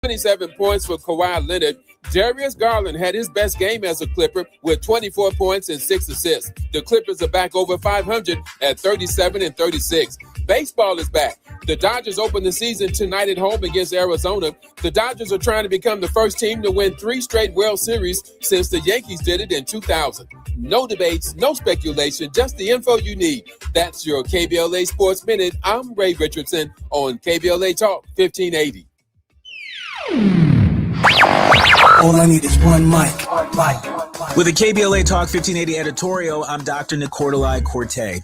27 points for Kawhi Leonard. Darius Garland had his best game as a Clipper with 24 points and 6 assists. The Clippers are back over 500 at 37-36. Baseball is back. The Dodgers open the season tonight at home against Arizona. The Dodgers are trying to become the first team to win 3 straight World Series since the Yankees did it in 2000. No debates, no speculation, just the info you need. That's your KBLA Sports Minute. I'm Ray Richardson on KBLA Talk 1580. All I need is one mic. With a KBLA Talk 1580 editorial, I'm Dr. Nicordelai Corte.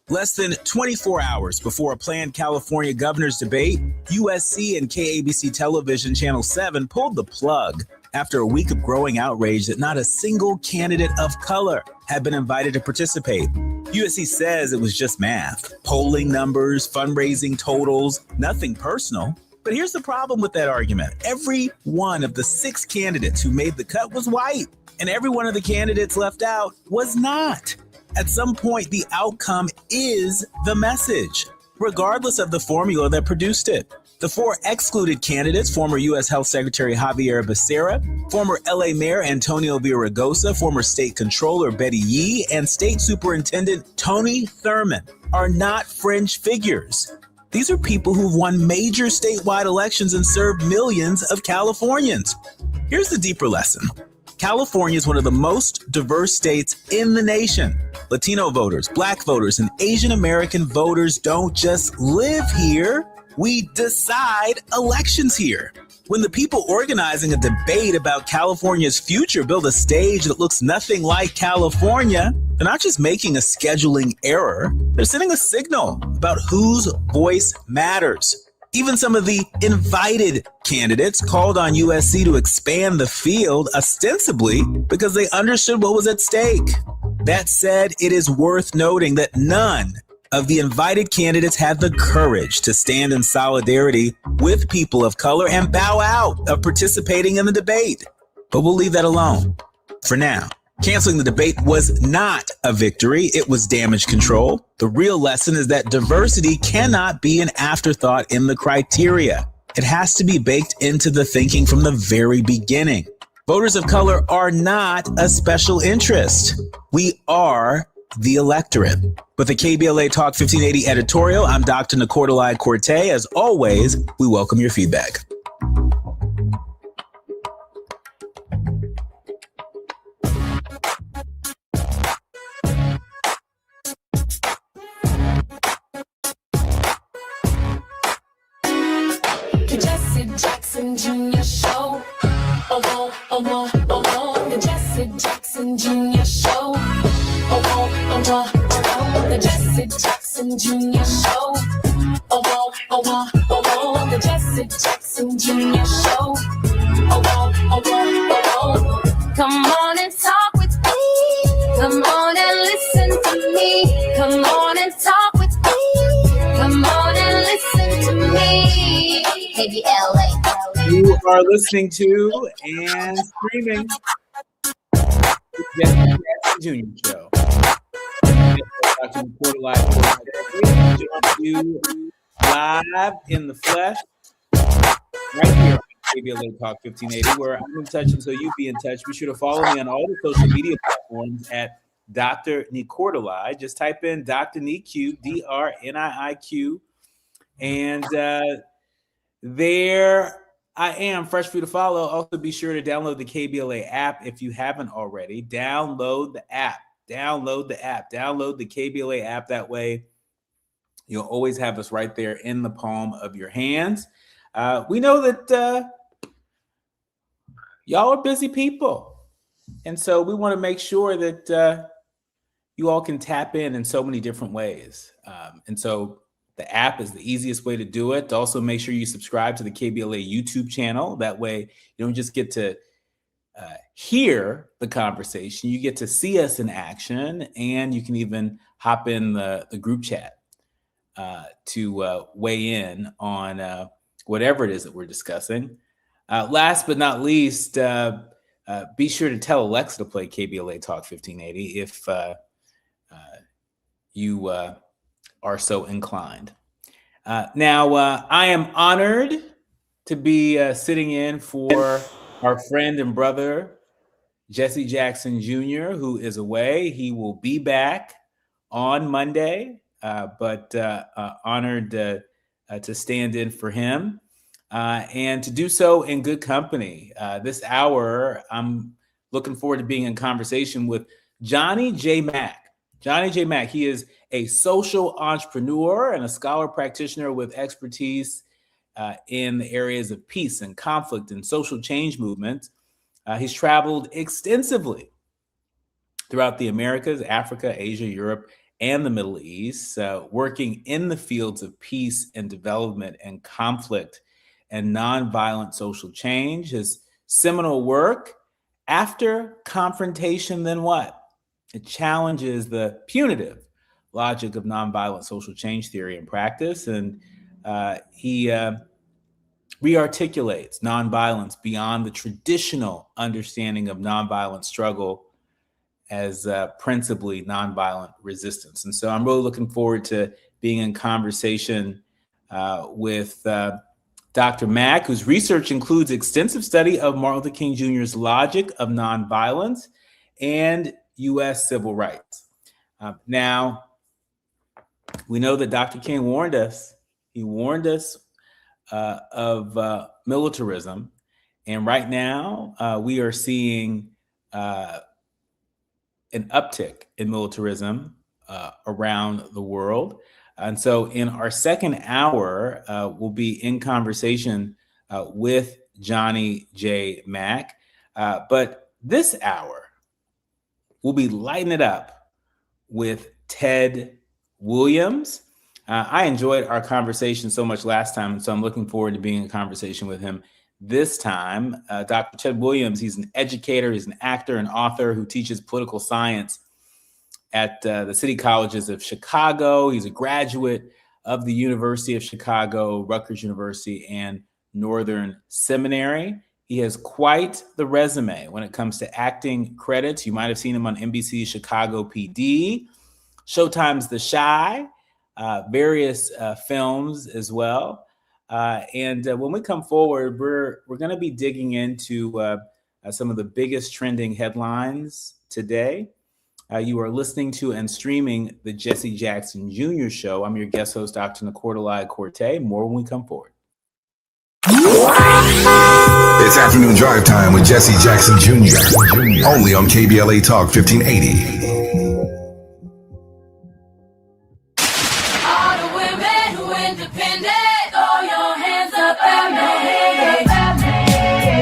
Less than 24 hours before a planned California governor's debate, USC and KABC Television Channel 7 pulled the plug after a week of growing outrage that not a single candidate of color had been invited to participate. USC says it was just math, polling numbers, fundraising totals, nothing personal. But here's the problem with that argument. Every one of the 6 candidates who made the cut was white, and every one of the candidates left out was not. At some point, the outcome is the message, regardless of the formula that produced it. The 4 excluded candidates, former U.S. Health Secretary Javier Becerra, former L.A. Mayor Antonio Villaraigosa, former State Controller Betty Yee, and State Superintendent Tony Thurmond, are not fringe figures. These are people who've won major statewide elections and served millions of Californians. Here's the deeper lesson. California is one of the most diverse states in the nation. Latino voters, Black voters, and Asian American voters don't just live here. We decide elections here. When the people organizing a debate about California's future build a stage that looks nothing like California, they're not just making a scheduling error, they're sending a signal about whose voice matters. Even some of the invited candidates called on USC to expand the field, ostensibly because they understood what was at stake. That said, it is worth noting that none of the invited candidates had the courage to stand in solidarity with people of color and bow out of participating in the debate. But we'll leave that alone for now. Canceling the debate was not a victory. It was damage control. The real lesson is that diversity cannot be an afterthought in the criteria. It has to be baked into the thinking from the very beginning. Voters of color are not a special interest. We are the electorate. With the KBLA Talk 1580 editorial, I'm Dr. Nicordelai Corte. As always, we welcome your feedback. Jackson Jr. Show. The Jesse Jackson Jr. Show. The Jesse Jackson Jr. Show. The Jesse Jackson Jr. Show. Come on and talk with me. Come on and listen to me. Come on and talk with me. Come on and listen to me. KBLA. You are listening to and streaming the Jesse Jackson Jr. Show. Dr. Nicordelai Corte, you live in the flesh right here KBLA Talk 1580, where I'm in touch until you be in touch. Be sure to follow me on all the social media platforms at Dr. Nikordelai. Just type in Dr. Niq, DRNIIQ. And there I am, fresh for you to follow. Also, be sure to download the KBLA app if you haven't already. Download the app. Download the KBLA app. That way, you'll always have us right there in the palm of your hands. We know that y'all are busy people. And so we want to make sure that you all can tap in so many different ways. And so the app is the easiest way to do it. Also, make sure you subscribe to the KBLA YouTube channel. That way, you don't just get to hear the conversation. You get to see us in action, and you can even hop in the group chat to weigh in on whatever it is that we're discussing. Last but not least, be sure to tell Alexa to play KBLA Talk 1580 if you are so inclined. Now, I am honored to be sitting in for our friend and brother, Jesse Jackson Jr., who is away. He will be back on Monday, but honored to stand in for him and to do so in good company. This hour, I'm looking forward to being in conversation with Johnny J. Mack. Johnny J. Mack, he is a social entrepreneur and a scholar practitioner with expertise in the areas of peace and conflict and social change movements. He's traveled extensively throughout the Americas, Africa, Asia, Europe, and the Middle East, working in the fields of peace and development and conflict and nonviolent social change. His seminal work, After Confrontation, Then What? It challenges the punitive logic of nonviolent social change theory and practice, and he rearticulates nonviolence beyond the traditional understanding of nonviolent struggle as principally nonviolent resistance. And so I'm really looking forward to being in conversation with Dr. Mack, whose research includes extensive study of Martin Luther King Jr.'s logic of nonviolence and U.S. civil rights. Now, we know that Dr. King warned us. He warned us of militarism. And right now, we are seeing an uptick in militarism around the world. And so in our second hour, we'll be in conversation with Johnny J. Mack. But this hour, we'll be lighting it up with Ted Williams. I enjoyed our conversation so much last time, and so I'm looking forward to being in conversation with him this time. Dr. Ted Williams, he's an educator, he's an actor and author who teaches political science at the City Colleges of Chicago. He's a graduate of the University of Chicago, Rutgers University, and Northern Seminary. He has quite the resume when it comes to acting credits. You might have seen him on NBC's Chicago PD, Showtime's The Chi, various films as well. And when we come forward, we're going to be digging into some of the biggest trending headlines today. You are listening to and streaming the Jesse Jackson Jr. Show. I'm your guest host, Dr. Nikordelai Corte. More when we come forward. It's afternoon drive time with Jesse Jackson Jr. Only on KBLA Talk 1580. All the women who independent, throw your hands up at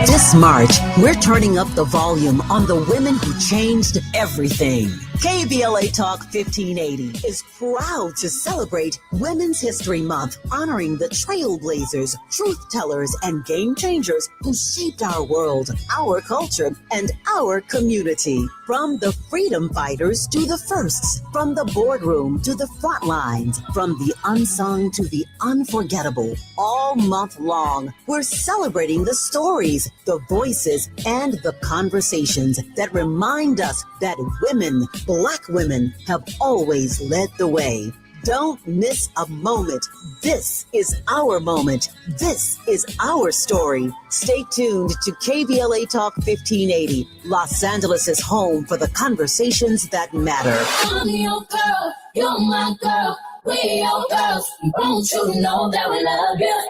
me. This March, we're turning up the volume on the women who changed everything. KBLA Talk 1580 is proud to celebrate Women's History Month, honoring the trailblazers, truth tellers, and game changers who shaped our world, our culture, and our community. From the freedom fighters to the firsts, from the boardroom to the front lines, from the unsung to the unforgettable, all month long, we're celebrating the stories, the voices, and the conversations that remind us that women, Black women, have always led the way. Don't miss a moment. This is our moment. This is our story. Stay tuned to KBLA Talk 1580, Los Angeles' home for the conversations that matter. I'm your girl, you're my girl, we're your girls. Won't you know that we love you?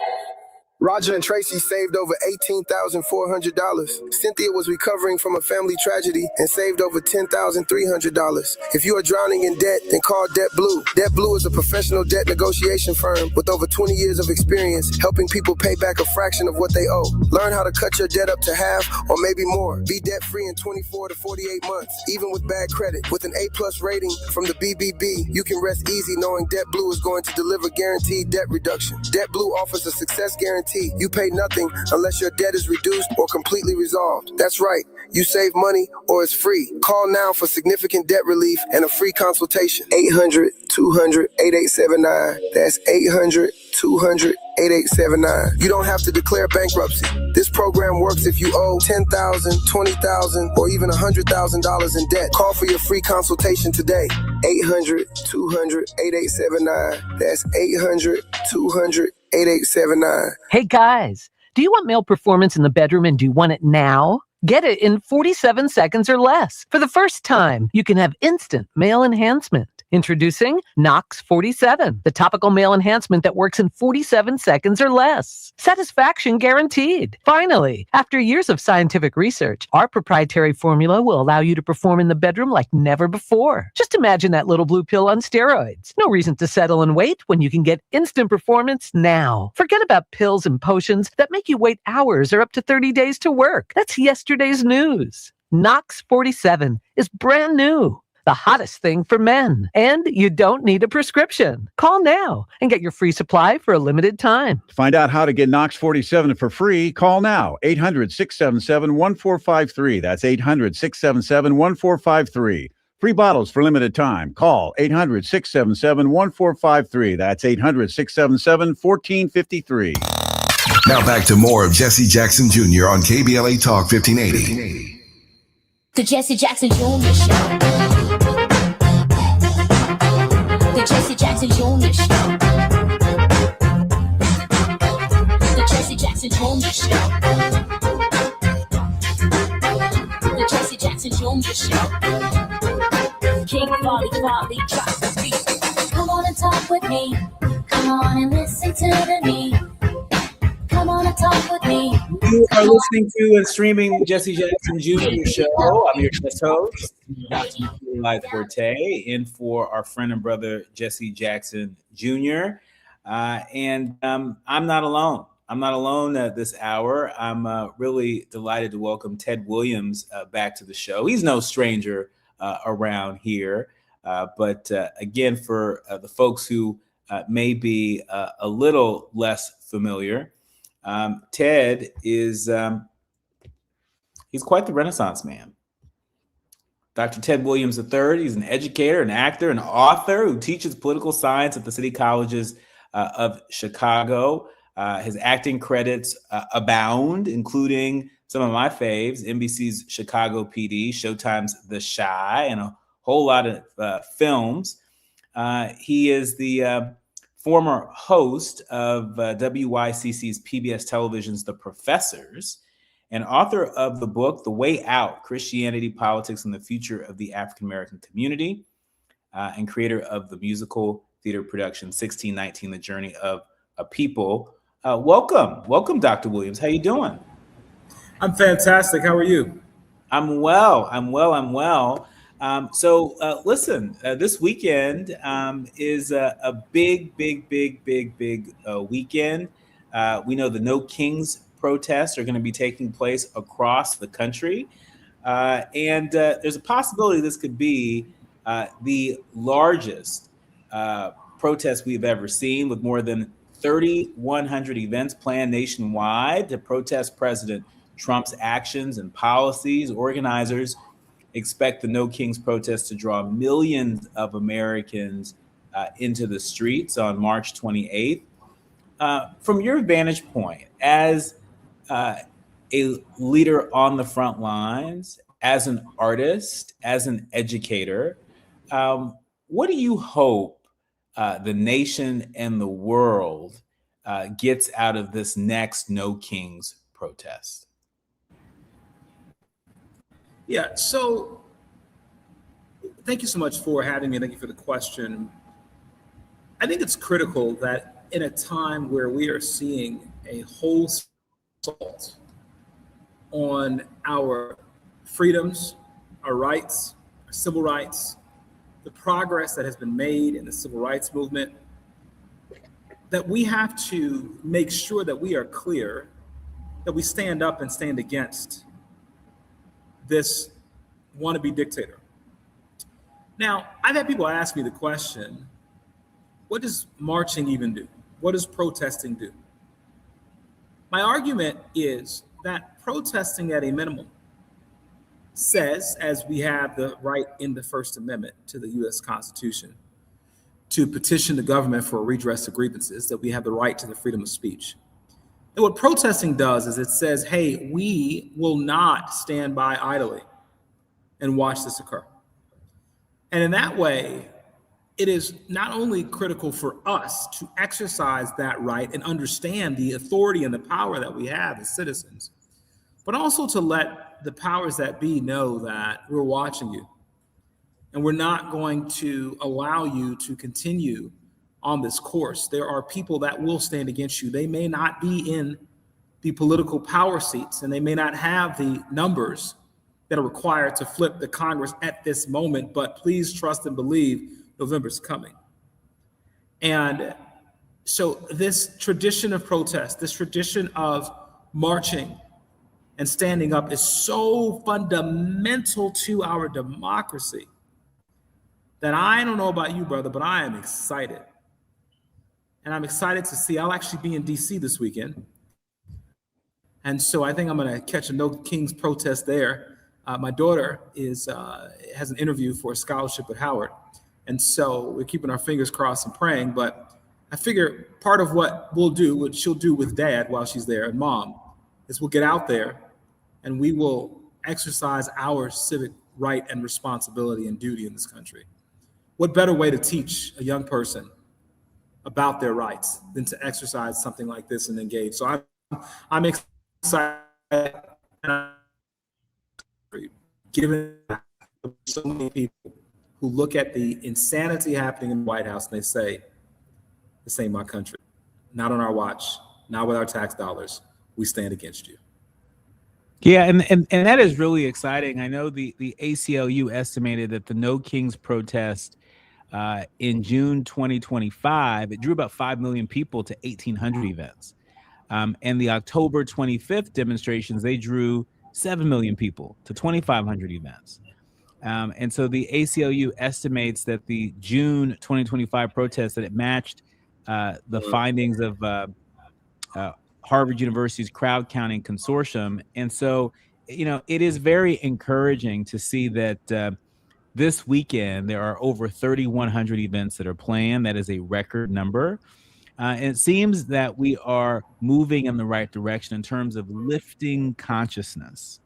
Roger and Tracy saved over $18,400. Cynthia was recovering from a family tragedy and saved over $10,300. If you are drowning in debt, then call Debt Blue. Debt Blue is a professional debt negotiation firm with over 20 years of experience helping people pay back a fraction of what they owe. Learn how to cut your debt up to half or maybe more. Be debt-free in 24 to 48 months, even with bad credit. With an A+ rating from the BBB, you can rest easy knowing Debt Blue is going to deliver guaranteed debt reduction. Debt Blue offers a success guarantee. You pay nothing unless your debt is reduced or completely resolved. That's right. You save money or it's free. Call now for significant debt relief and a free consultation. 800-200-8879. That's 800-200-8879. You don't have to declare bankruptcy. This program works if you owe $10,000, $20,000, or even $100,000 in debt. Call for your free consultation today. 800-200-8879. That's 800-200-8879. Hey guys, do you want male performance in the bedroom and do you want it now? Get it in 47 seconds or less. For the first time, you can have instant male enhancement. Introducing Knox 47, the topical male enhancement that works in 47 seconds or less. Satisfaction guaranteed. Finally, after years of scientific research, our proprietary formula will allow you to perform in the bedroom like never before. Just imagine that little blue pill on steroids. No reason to settle and wait when you can get instant performance now. Forget about pills and potions that make you wait hours or up to 30 days to work. That's yesterday's news. Knox 47 is brand new. The hottest thing for men. And you don't need a prescription. Call now and get your free supply for a limited time. To find out how to get Knox 47 for free, call now. 800-677-1453. That's 800-677-1453. Free bottles for limited time. Call 800-677-1453. That's 800-677-1453. Now back to more of Jesse Jackson Jr. on KBLA Talk 1580. The Jesse Jackson Jr. Show. The Jesse Jackson Jr. Show. The Jesse Jackson Jr. Show. The Jesse Jackson Jr. Show. King Folly, drop the beat. Come on and talk with me. Come on and listen to the me. Come on and talk with me. You are listening to and streaming Jesse Jackson Jr. Show. I'm your guest host, Dr. Nikolai Corte, in for our friend and brother Jesse Jackson Jr. And I'm not alone. I'm not alone this hour. I'm really delighted to welcome Ted Williams back to the show. He's no stranger around here, but again, for the folks who may be a little less familiar, Ted is he's quite the Renaissance man. Dr. Ted Williams III, he's an educator, an actor, an author who teaches political science at the City Colleges of Chicago. His acting credits abound, including some of my faves, NBC's Chicago PD, Showtime's The Chi, and a whole lot of films. He is the former host of WYCC's PBS Television's The Professors, and author of the book, The Way Out, Christianity, Politics, and the Future of the African-American Community, and creator of the musical theater production 1619, The Journey of a People. Welcome, Dr. Williams. How you doing? I'm fantastic. How are you? I'm well. Listen, this weekend is a big weekend. We know the No Kings protests are going to be taking place across the country. And there's a possibility this could be the largest protest we've ever seen, with more than 3,100 events planned nationwide to protest President Trump's actions and policies. Organizers expect the No Kings protest to draw millions of Americans into the streets on March 28th. From your vantage point, as a leader on the front lines, as an artist, as an educator, what do you hope the nation and the world gets out of this next No Kings protest? Yeah, so thank you so much for having me. Thank you for the question. I think it's critical that in a time where we are seeing a whole assault on our freedoms, our rights, our civil rights, the progress that has been made in the civil rights movement, that we have to make sure that we are clear, that we stand up and stand against this wannabe dictator. Now, I've had people ask me the question, what does marching even do? What does protesting do? My argument is that protesting at a minimum says, as we have the right in the First Amendment to the U.S. Constitution, to petition the government for a redress of grievances, that we have the right to the freedom of speech. And what protesting does is it says, hey, we will not stand by idly and watch this occur. And in that way, it is not only critical for us to exercise that right and understand the authority and the power that we have as citizens, but also to let the powers that be know that we're watching you and we're not going to allow you to continue on this course. There are people that will stand against you. They may not be in the political power seats and they may not have the numbers that are required to flip the Congress at this moment, but please trust and believe November's coming. And so this tradition of protest, this tradition of marching and standing up is so fundamental to our democracy that I don't know about you, brother, but I am excited. And I'm excited to see, I'll actually be in DC this weekend. And so I think I'm gonna catch a No Kings protest there. My daughter has an interview for a scholarship at Howard. And so we're keeping our fingers crossed and praying, but I figure part of what we'll do, what she'll do with dad while she's there and mom, is we'll get out there and we will exercise our civic right and responsibility and duty in this country. What better way to teach a young person about their rights than to exercise something like this and engage? So I'm excited. Given so many people who look at the insanity happening in the White House and they say, this ain't my country, not on our watch, not with our tax dollars, we stand against you. Yeah, and that is really exciting. I know the ACLU estimated that the No Kings protest in June 2025, it drew about 5 million people to 1,800 events. And the October 25th demonstrations, they drew 7 million people to 2,500 events. And so the ACLU estimates that the June 2025 protest, that it matched the findings of Harvard University's crowd counting consortium. And so, you know, it is very encouraging to see that this weekend there are over 3,100 events that are planned. That is a record number. And it seems that we are moving in the right direction in terms of lifting consciousness.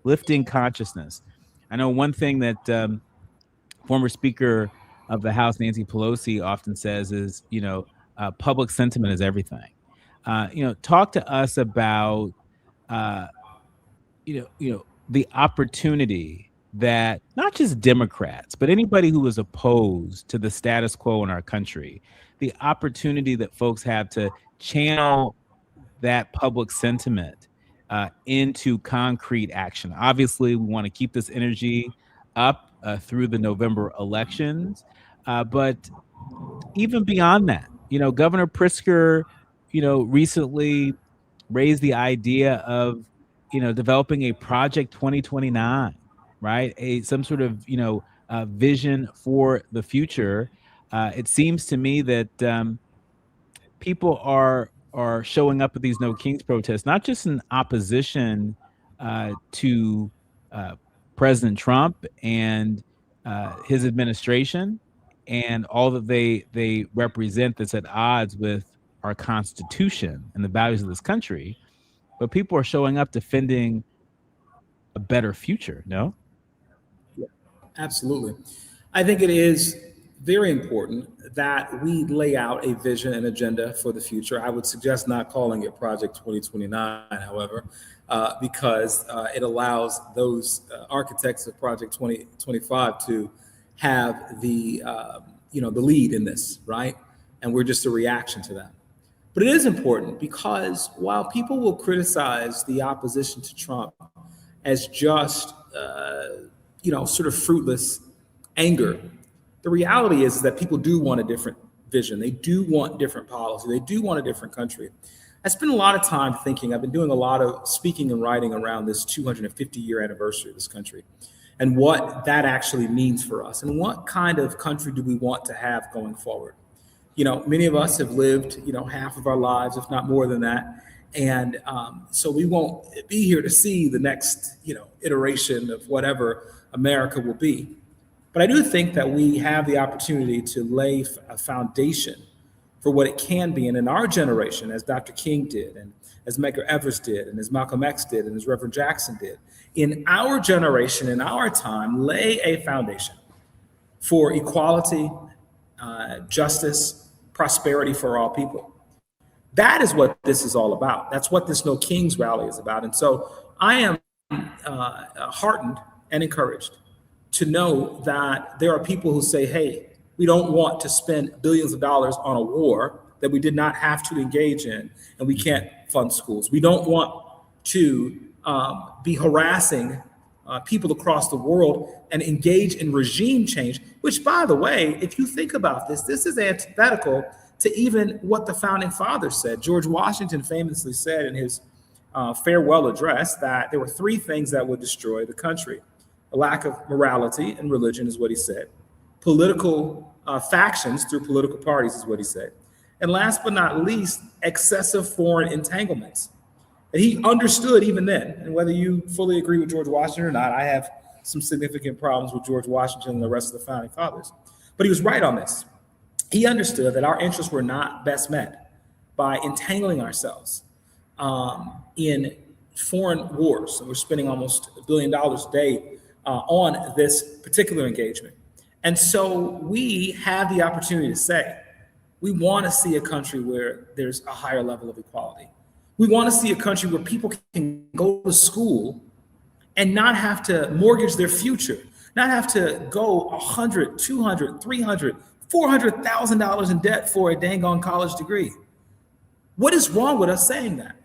I know one thing that former Speaker of the House, Nancy Pelosi, often says is, you know, public sentiment is everything. You know, talk to us about, you know, the opportunity that not just Democrats, but anybody who is opposed to the status quo in our country, the opportunity that folks have to channel that public sentiment into concrete action. Obviously, we want to keep this energy up through the November elections, but even beyond that, you know, Governor Pritzker, you know, recently raised the idea of, you know, developing a Project 2029, right? Some sort of, you know, vision for the future. It seems to me that people are showing up at these No Kings protests, not just in opposition to President Trump and his administration and all that they represent that's at odds with our Constitution and the values of this country, but people are showing up defending a better future, no? Yeah, absolutely. I think it is very important that we lay out a vision and agenda for the future. I would suggest not calling it Project 2029, however, because it allows those architects of Project 2025 to have the lead in this, right? And we're just a reaction to that. But it is important because while people will criticize the opposition to Trump as just, sort of fruitless anger, the reality is that people do want a different vision. They do want different policy. They do want a different country. I spent a lot of time thinking. I've been doing a lot of speaking and writing around this 250-year anniversary of this country and what that actually means for us and what kind of country do we want to have going forward. Many of us have lived, half of our lives, if not more than that. And so we won't be here to see the next, iteration of whatever America will be. But I do think that we have the opportunity to lay a foundation for what it can be. And in our generation, as Dr. King did, and as Medgar Evers did, and as Malcolm X did, and as Reverend Jackson did, in our generation, in our time, lay a foundation for equality, justice, prosperity for all people. That is what this is all about. That's what this No Kings rally is about. And so I am heartened and encouraged to know that there are people who say, hey, we don't want to spend billions of dollars on a war that we did not have to engage in, and we can't fund schools. We don't want to be harassing people across the world and engage in regime change, which, by the way, if you think about this is antithetical to even what the founding fathers said. George Washington famously said in his farewell address that there were three things that would destroy the country. A lack of morality and religion is what he said. Political factions through political parties is what he said. And last but not least, excessive foreign entanglements. And he understood even then, and whether you fully agree with George Washington or not, I have some significant problems with George Washington and the rest of the founding fathers. But he was right on this. He understood that our interests were not best met by entangling ourselves in foreign wars. And we're spending almost $1 billion a day on this particular engagement. And so we have the opportunity to say, we want to see a country where there's a higher level of equality. We want to see a country where people can go to school and not have to mortgage their future, not have to go $100,000, $200,000, $300,000, $400,000 in debt for a dang on college degree. What is wrong with us saying that?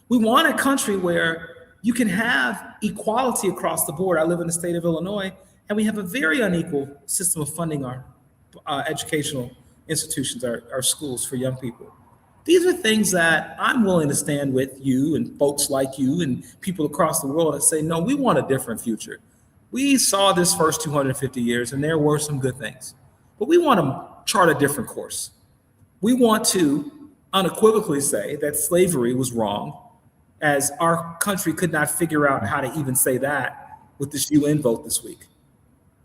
We want a country where you can have equality across the board. I live in the state of Illinois, and we have a very unequal system of funding our educational institutions, our schools for young people. These are things that I'm willing to stand with you and folks like you and people across the world and say, no, we want a different future. We saw this first 250 years, and there were some good things, but we want to chart a different course. We want to unequivocally say that slavery was wrong, as our country could not figure out how to even say that with this UN vote this week,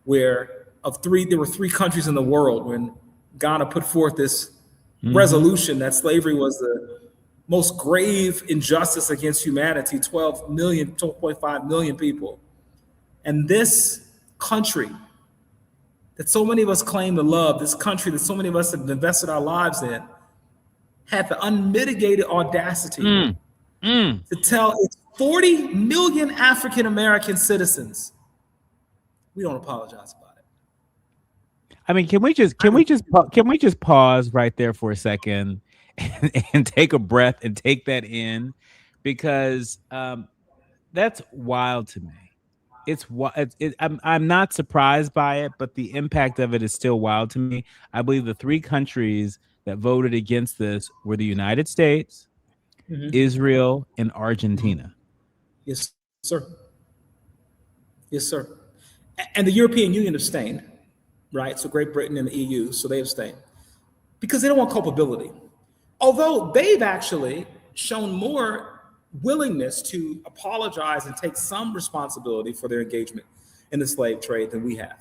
where there were three countries in the world when Ghana put forth this resolution that slavery was the most grave injustice against humanity, 12.5 million people. And this country that so many of us claim to love, this country that so many of us have invested our lives in, had the unmitigated audacity to tell its 40 million African-American citizens, we don't apologize about it. I mean, can we just pause right there for a second and take a breath and take that in, because that's wild to me. I'm not surprised by it, but the impact of it is still wild to me. I believe the three countries that voted against this were the United States, Israel, and Argentina. Yes, sir. Yes, sir. And the European Union abstained, right? So Great Britain and the EU, so they abstained because they don't want culpability. Although they've actually shown more willingness to apologize and take some responsibility for their engagement in the slave trade than we have.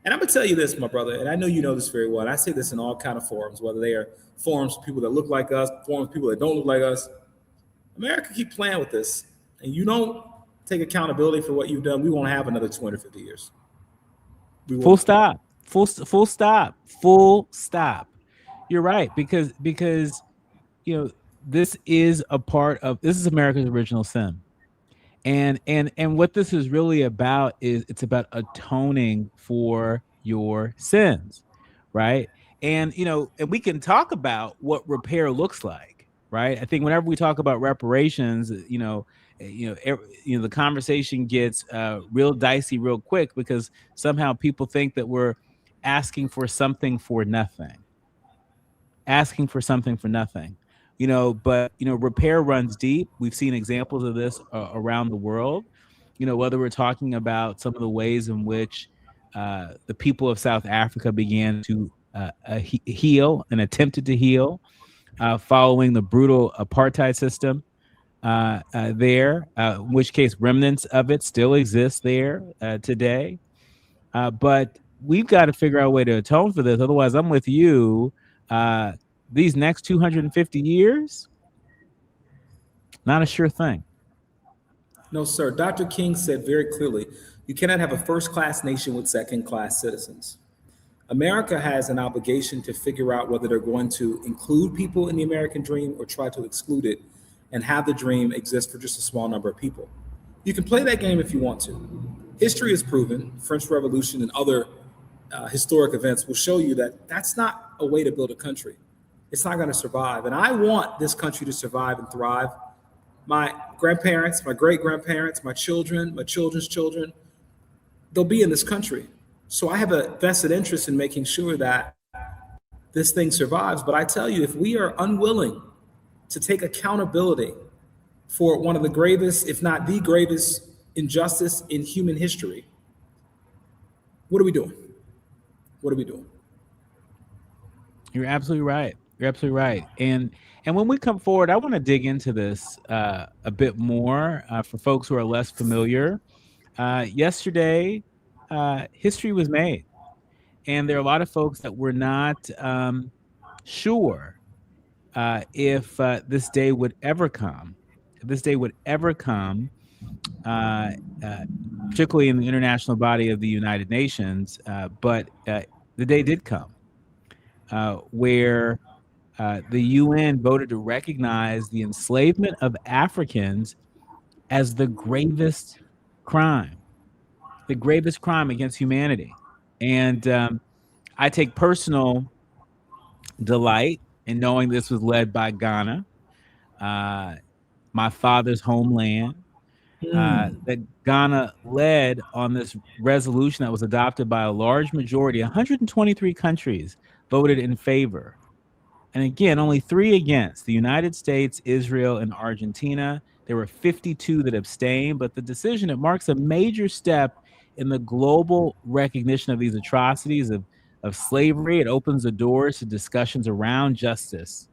And I'm gonna tell you this, my brother, and I know you know this very well, and I say this in all kind of forums, whether they are forums for people that look like us, forums for people that don't look like us. America keep playing with this, and you don't take accountability for what you've done, we won't have another 250 years. Full stop. Full stop. You're right, because this is America's original sin. And what this is really about is it's about atoning for your sins, right? And and we can talk about what repair looks like, right? I think whenever we talk about reparations, the conversation gets real dicey real quick, because somehow people think that we're asking for something for nothing. But repair runs deep. We've seen examples of this around the world. Whether we're talking about some of the ways in which the people of South Africa began to heal and attempted to heal following the brutal apartheid system there, in which case remnants of it still exist there today. But we've got to figure out a way to atone for this. Otherwise, I'm with you. These next 250 years, not a sure thing. No, sir. Dr. King said very clearly, you cannot have a first-class nation with second-class citizens. America has an obligation to figure out whether they're going to include people in the American dream or try to exclude it and have the dream exist for just a small number of people. You can play that game if you want to. History has proven, French Revolution and other historic events will show you that that's not a way to build a country. It's not going to survive. And I want this country to survive and thrive. My grandparents, my great-grandparents, my children, my children's children, they'll be in this country. So I have a vested interest in making sure that this thing survives. But I tell you, if we are unwilling to take accountability for one of the gravest, if not the gravest, injustice in human history, what are we doing? What are we doing? You're absolutely right. And when we come forward, I want to dig into this a bit more for folks who are less familiar. Yesterday, history was made, and there are a lot of folks that were not sure if this day would ever come. Particularly in the international body of the United Nations, but the day did come where the UN voted to recognize the enslavement of Africans as the gravest crime against humanity. And I take personal delight in knowing this was led by Ghana, my father's homeland, that Ghana led on this resolution that was adopted by a large majority. 123 countries voted in favor. And again, only 3 against: the United States, Israel, and Argentina. There were 52 that abstained, but the decision, it marks a major step in the global recognition of these atrocities of slavery. It opens the doors to discussions around justice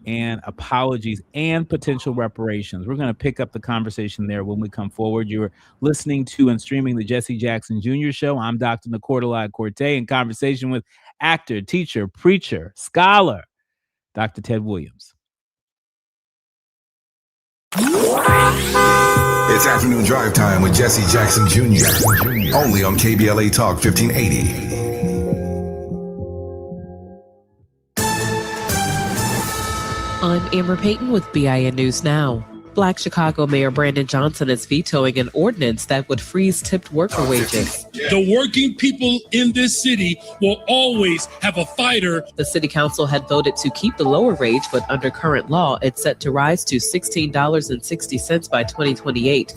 and apologies and potential reparations. We're going to pick up the conversation there when we come forward. You're listening to and streaming the Jesse Jackson Jr. Show. I'm Dr. Nicordelai Corte, in conversation with actor, teacher, preacher, scholar, Dr. Ted Williams. It's afternoon drive time with Jesse Jackson Jr. Only on KBLA Talk 1580. I'm Amber Payton with BIN News Now. Black Chicago Mayor Brandon Johnson is vetoing an ordinance that would freeze tipped worker wages. The working people in this city will always have a fighter. The city council had voted to keep the lower wage, but under current law, it's set to rise to $16.60 by 2028.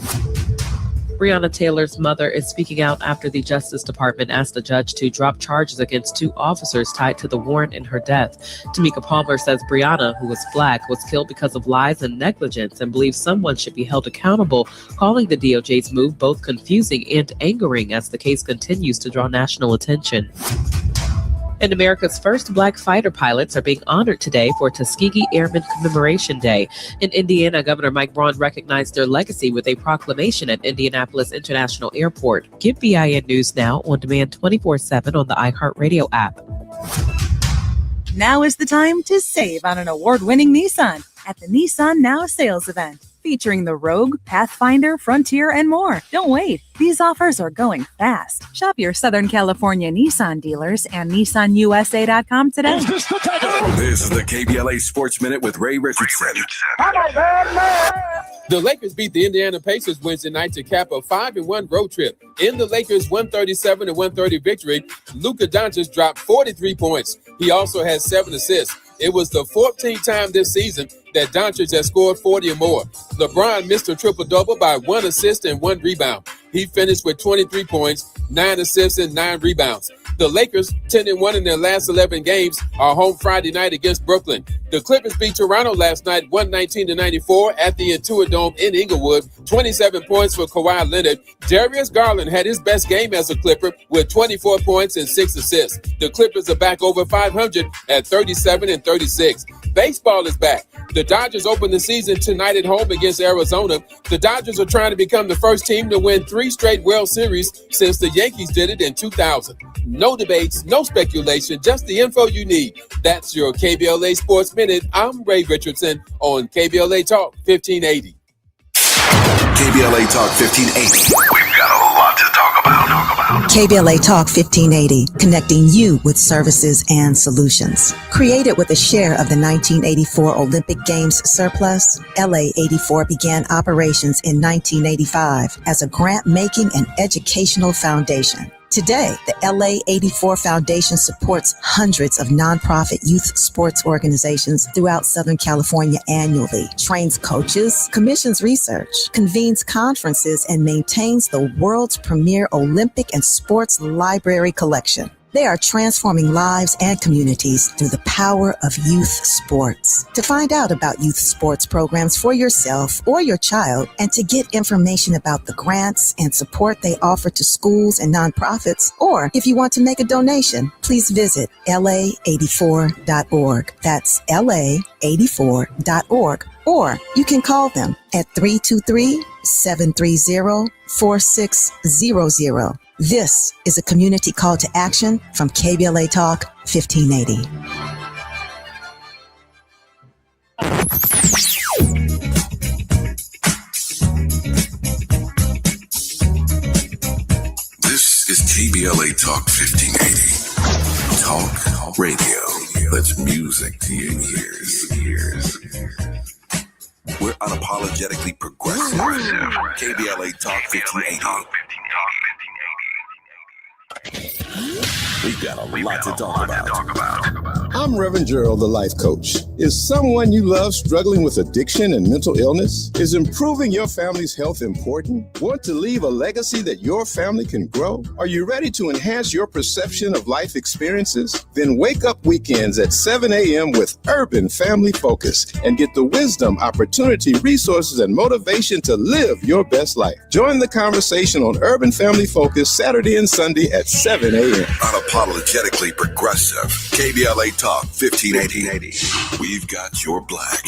Breonna Taylor's mother is speaking out after the Justice Department asked the judge to drop charges against 2 officers tied to the warrant in her death. Tamika Palmer says Breonna, who was Black, was killed because of lies and negligence and believes someone should be held accountable, calling the DOJ's move both confusing and angering as the case continues to draw national attention. And America's first Black fighter pilots are being honored today for Tuskegee Airmen Commemoration Day. In Indiana, Governor Mike Braun recognized their legacy with a proclamation at Indianapolis International Airport. Get BIN News Now on demand 24/7 on the iHeartRadio app. Now is the time to save on an award-winning Nissan at the Nissan Now sales event, featuring the Rogue, Pathfinder, Frontier, and more. Don't wait. These offers are going fast. Shop your Southern California Nissan dealers and NissanUSA.com today. This is the KBLA Sports Minute with Ray Richardson. The Lakers beat the Indiana Pacers Wednesday night to cap a 5-1 road trip. In the Lakers' 137-130 victory, Luka Doncic dropped 43 points. He also had 7 assists. It was the 14th time this season that Doncic has scored 40 or more. LeBron missed a triple-double by 1 assist and 1 rebound. He finished with 23 points, 9 assists, and 9 rebounds. The Lakers, 10-1 in their last 11 games, are home Friday night against Brooklyn. The Clippers beat Toronto last night, 119-94 at the Intuit Dome in Inglewood. 27 points for Kawhi Leonard. Darius Garland had his best game as a Clipper with 24 points and 6 assists. The Clippers are back over 500 at 37-36. Baseball is back. The Dodgers open the season tonight at home against Arizona. The Dodgers are trying to become the first team to win 3 straight World Series since the Yankees did it in 2000. No debates, no speculation, just the info you need. That's your KBLA Sports Minute. I'm Ray Richardson on KBLA Talk 1580. KBLA Talk 1580. We've got a lot to talk about. KBLA Talk 1580, connecting you with services and solutions. Created with a share of the 1984 Olympic Games surplus, LA 84 began operations in 1985 as a grant-making and educational foundation. Today, the LA 84 Foundation supports hundreds of nonprofit youth sports organizations throughout Southern California annually, trains coaches, commissions research, convenes conferences, and maintains the world's premier Olympic and sports library collection. They are transforming lives and communities through the power of youth sports. To find out about youth sports programs for yourself or your child, and to get information about the grants and support they offer to schools and nonprofits, or if you want to make a donation, please visit la84.org. That's la84.org. Or you can call them at 323-730-4600. This is a community call to action from KBLA Talk 1580. This is KBLA Talk 1580. Talk radio. That's music to your ears. We're unapologetically progressive. KBLA Talk 1580. We've got a lot to talk about. I'm Reverend Gerald, the life coach. Is someone you love struggling with addiction and mental illness? Is improving your family's health important? Want to leave a legacy that your family can grow? Are you ready to enhance your perception of life experiences? Then wake up weekends at 7 a.m. with Urban Family Focus and get the wisdom, opportunity, resources, and motivation to live your best life. Join the conversation on Urban Family Focus Saturday and Sunday at 7 a.m. Unapologetically progressive. KBLA Talk 1580. We've got your black.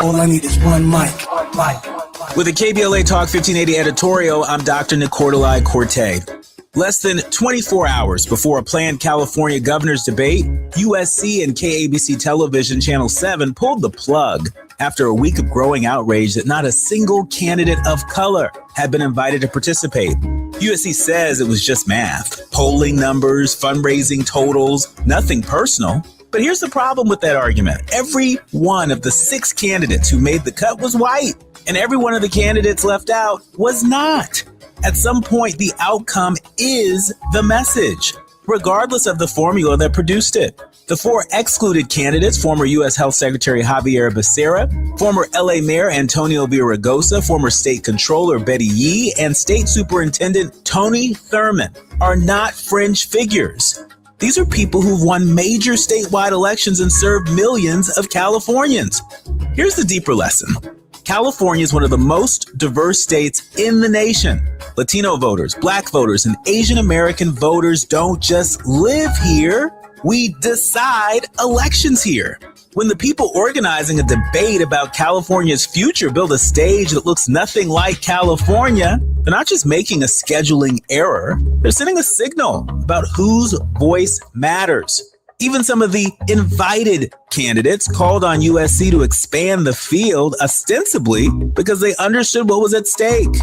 All I need is one mic. With a KBLA Talk 1580 editorial, I'm Dr. Nicordelai Corte. Less than 24 hours before a planned California governor's debate, USC and KABC Television Channel 7 pulled the plug after a week of growing outrage that not a single candidate of color had been invited to participate. USC says it was just math, polling numbers, fundraising totals, nothing personal. But here's the problem with that argument. Every one of the 6 candidates who made the cut was white, and every one of the candidates left out was not. At some point, the outcome is the message, regardless of the formula that produced it. The 4 excluded candidates, former U.S. Health Secretary Javier Becerra, former L.A. Mayor Antonio Villaraigosa, former State Controller Betty Yee, and State Superintendent Tony Thurmond, are not fringe figures. These are people who've won major statewide elections and served millions of Californians. Here's the deeper lesson. California is one of the most diverse states in the nation. Latino voters, Black voters, and Asian American voters don't just live here. We decide elections here. When the people organizing a debate about California's future build a stage that looks nothing like California, they're not just making a scheduling error, they're sending a signal about whose voice matters. Even some of the invited candidates called on USC to expand the field, ostensibly because they understood what was at stake.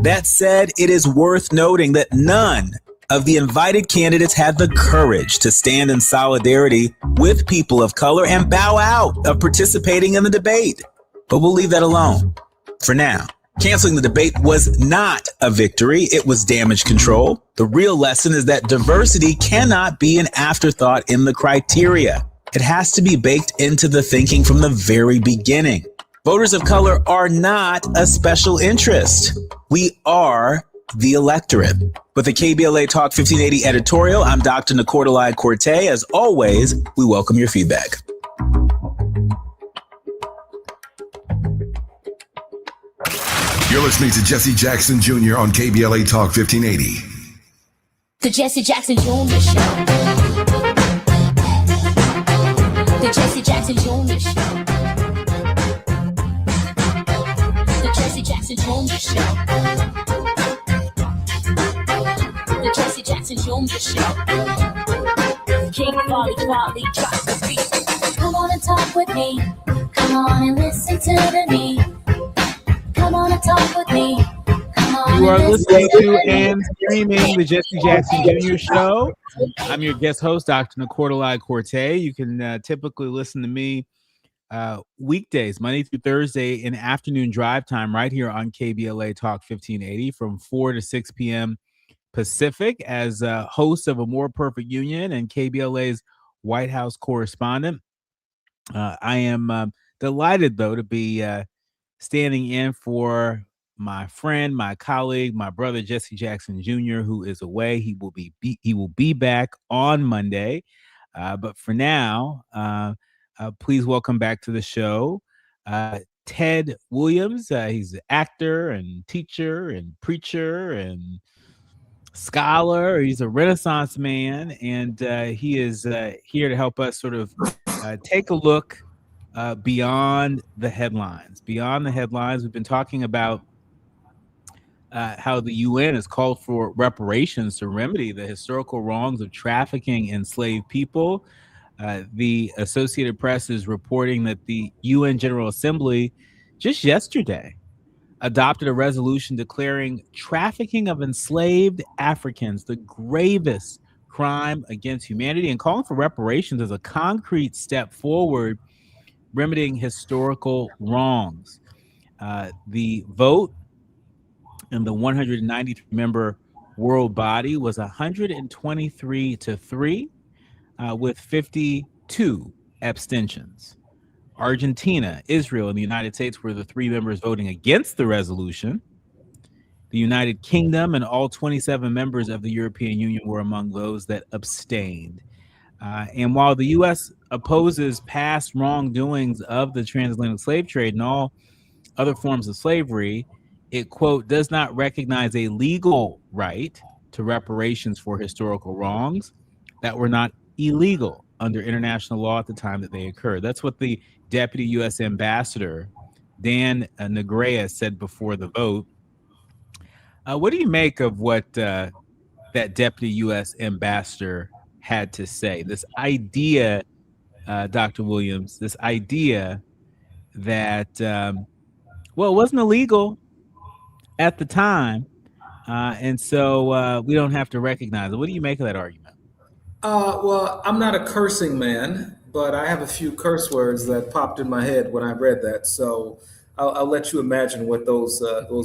That said, it is worth noting that none of the invited candidates had the courage to stand in solidarity with people of color and bow out of participating in the debate. But we'll leave that alone for now. Canceling the debate was not a victory. It was damage control. The real lesson is that diversity cannot be an afterthought in the criteria. It has to be baked into the thinking from the very beginning. Voters of color are not a special interest. We are the electorate. With the KBLA Talk 1580 editorial, I'm Dr. Nicordelai Corte. As always, we welcome your feedback. You're listening to Jesse Jackson Jr. on KBLA Talk 1580. The Jesse Jackson Jr. Show. The Jesse Jackson Jr. Show. The Jesse Jackson Jr. Show. The Jesse Jackson Jr. Show. King Volley, drop the beat. Come on and talk with me. Come on and listen to the me. Come on and talk with me. You are listening to and streaming the Jesse Jackson Jr. Show. I'm your guest host, Dr. Nicordelai Corte. You can typically listen to me weekdays, Monday through Thursday in afternoon drive time right here on KBLA Talk 1580 from 4 to 6 p.m. Pacific as host of A More Perfect Union and KBLA's White House correspondent. I am delighted, though, to be standing in for my friend, my colleague, my brother Jesse Jackson Jr., who is away. He will be back on Monday. But for now, please welcome back to the show Ted Williams. He's an actor and teacher and preacher and scholar. He's a Renaissance man, and he is here to help us sort of take a look beyond the headlines. Beyond the headlines, we've been talking about how the UN has called for reparations to remedy the historical wrongs of trafficking enslaved people. The Associated Press is reporting that the UN General Assembly just yesterday adopted a resolution declaring trafficking of enslaved Africans the gravest crime against humanity and calling for reparations as a concrete step forward remedying historical wrongs. The vote in the 193-member world body was 123-3 with 52 abstentions. Argentina, Israel, and the United States were the three members voting against the resolution. The United Kingdom and all 27 members of the European Union were among those that abstained. And while the U.S. opposes past wrongdoings of the transatlantic slave trade and all other forms of slavery, it, quote, does not recognize a legal right to reparations for historical wrongs that were not illegal under international law at the time that they occurred. That's what the Deputy U.S. Ambassador, Dan Negrea, said before the vote. What do you make of what that Deputy U.S. Ambassador had to say? This idea, Dr. Williams, this idea that, well, it wasn't illegal at the time, and so we don't have to recognize it. What do you make of that argument? Well, I'm not a cursing man, but I have a few curse words that popped in my head when I read that. So I'll let you imagine what those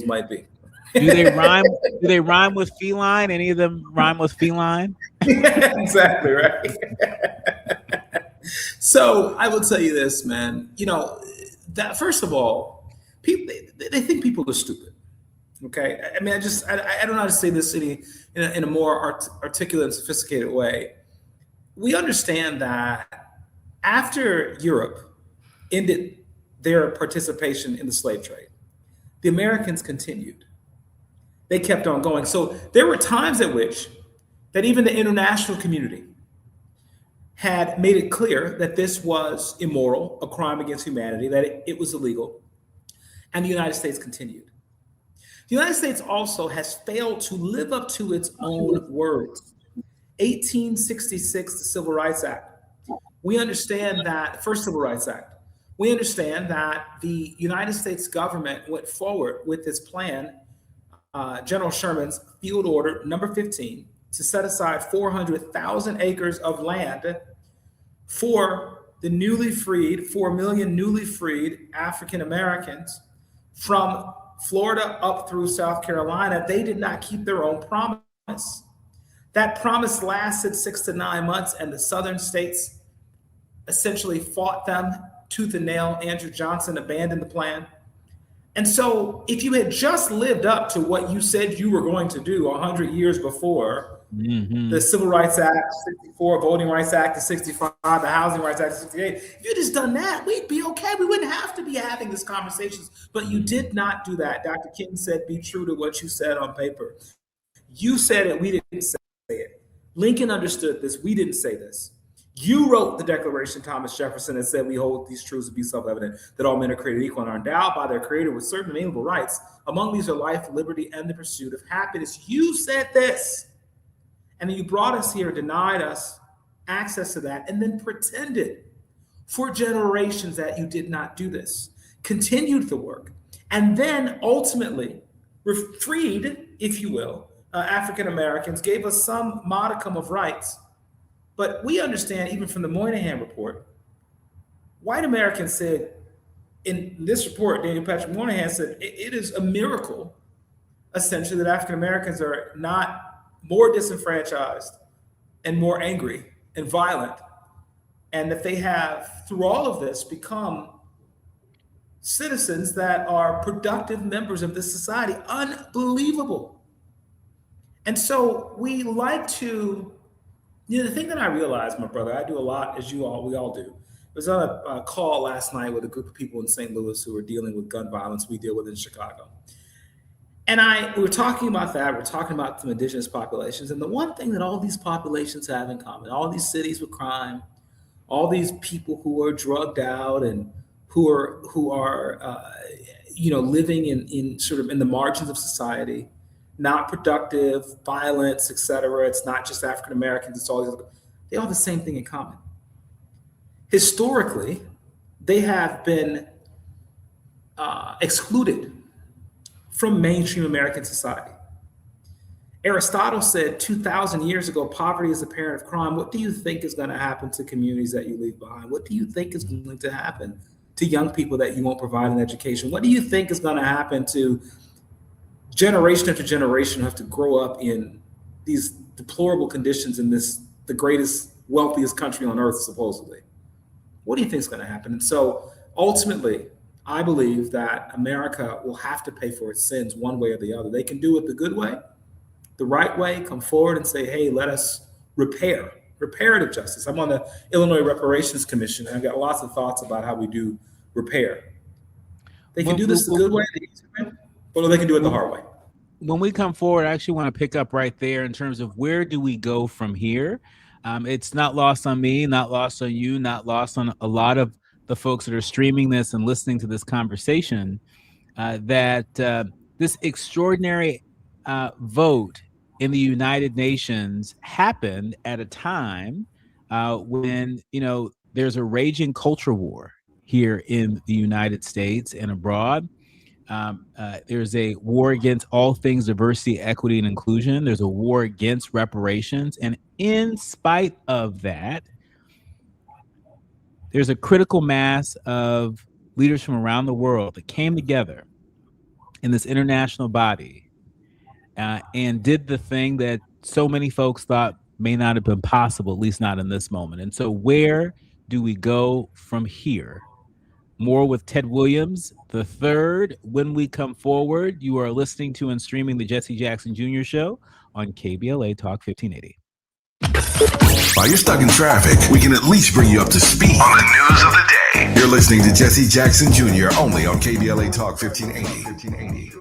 might be. Do they rhyme? Do they rhyme with feline? Any of them rhyme with feline? Exactly right. So I will tell you this, man. You know, that first of all, people they think people are stupid. Okay, I mean, I don't know how to say this in a more articulate and sophisticated way. We understand that after Europe ended their participation in the slave trade, the Americans continued. They kept on going. So there were times at which that even the international community had made it clear that this was immoral, a crime against humanity, that it was illegal, and the United States continued. The United States also has failed to live up to its own words. 1866, the Civil Rights Act, We understand that, first Civil Rights Act, we understand that the United States government went forward with this plan, General Sherman's Field Order number 15, to set aside 400,000 acres of land for the newly freed, 4 million newly freed African Americans from Florida up through South Carolina. They did not keep their own promise. That promise lasted 6 to 9 months, and the southern states essentially fought them tooth and nail. Andrew Johnson abandoned the plan. And so if you had just lived up to what you said you were going to do 100 years before, the Civil Rights Act, 64, Voting Rights Act of 65, the Housing Rights Act of 68, if you'd just done that, we'd be okay. We wouldn't have to be having these conversations. But you did not do that. Dr. King said, be true to what you said on paper. You said it, we didn't say it. Lincoln understood this, we didn't say this. You wrote the Declaration, Thomas Jefferson, and said we hold these truths to be self-evident, that all men are created equal and are endowed by their creator with certain inalienable rights. Among these are life, liberty, and the pursuit of happiness. You said this. And then you brought us here, denied us access to that, and then pretended for generations that you did not do this. Continued the work. And then ultimately freed, if you will, African Americans, gave us some modicum of rights. But we understand, even from the Moynihan report, white Americans said, in this report, Daniel Patrick Moynihan said, it is a miracle, essentially, that African Americans are not more disenfranchised and more angry and violent, and that they have, through all of this, become citizens that are productive members of this society. Unbelievable. And so we like to, the thing that I realized, my brother, I do a lot, as we all do. I was on a call last night with a group of people in St. Louis who are dealing with gun violence we deal with in Chicago. And we were talking about that. We're talking about some indigenous populations. And the one thing that all these populations have in common, all these cities with crime, all these people who are drugged out and who are living in sort of in the margins of society, not productive, violence, et cetera. It's not just African Americans, it's all these other, they all have the same thing in common. Historically, they have been excluded from mainstream American society. Aristotle said 2,000 years ago, poverty is the parent of crime. What do you think is going to happen to communities that you leave behind? What do you think is going to happen to young people that you won't provide an education? What do you think is going to happen to generation after generation who have to grow up in these deplorable conditions in the greatest, wealthiest country on earth, supposedly? What do you think is going to happen? And so ultimately, I believe that America will have to pay for its sins one way or the other. They can do it the good way, the right way, come forward and say, hey, let us repair, reparative justice. I'm on the Illinois Reparations Commission, and I've got lots of thoughts about how we do repair. They can do this the good way, the easy way, or they can do it the hard way. When we come forward, I actually want to pick up right there in terms of where do we go from here? It's not lost on me, not lost on you, not lost on a lot of the folks that are streaming this and listening to this conversation, that this extraordinary vote in the United Nations happened at a time when, there's a raging culture war here in the United States and abroad. There's a war against all things diversity, equity, and inclusion. There's a war against reparations. And in spite of that, there's a critical mass of leaders from around the world that came together in this international body and did the thing that so many folks thought may not have been possible, at least not in this moment. And so where do we go from here? More with Ted Williams III when we come forward. You are listening to and streaming the Jesse Jackson Jr. Show on KBLA Talk 1580. While you're stuck in traffic, we can at least bring you up to speed on the news of the day. You're listening to Jesse Jackson Jr. only on KBLA Talk 1580.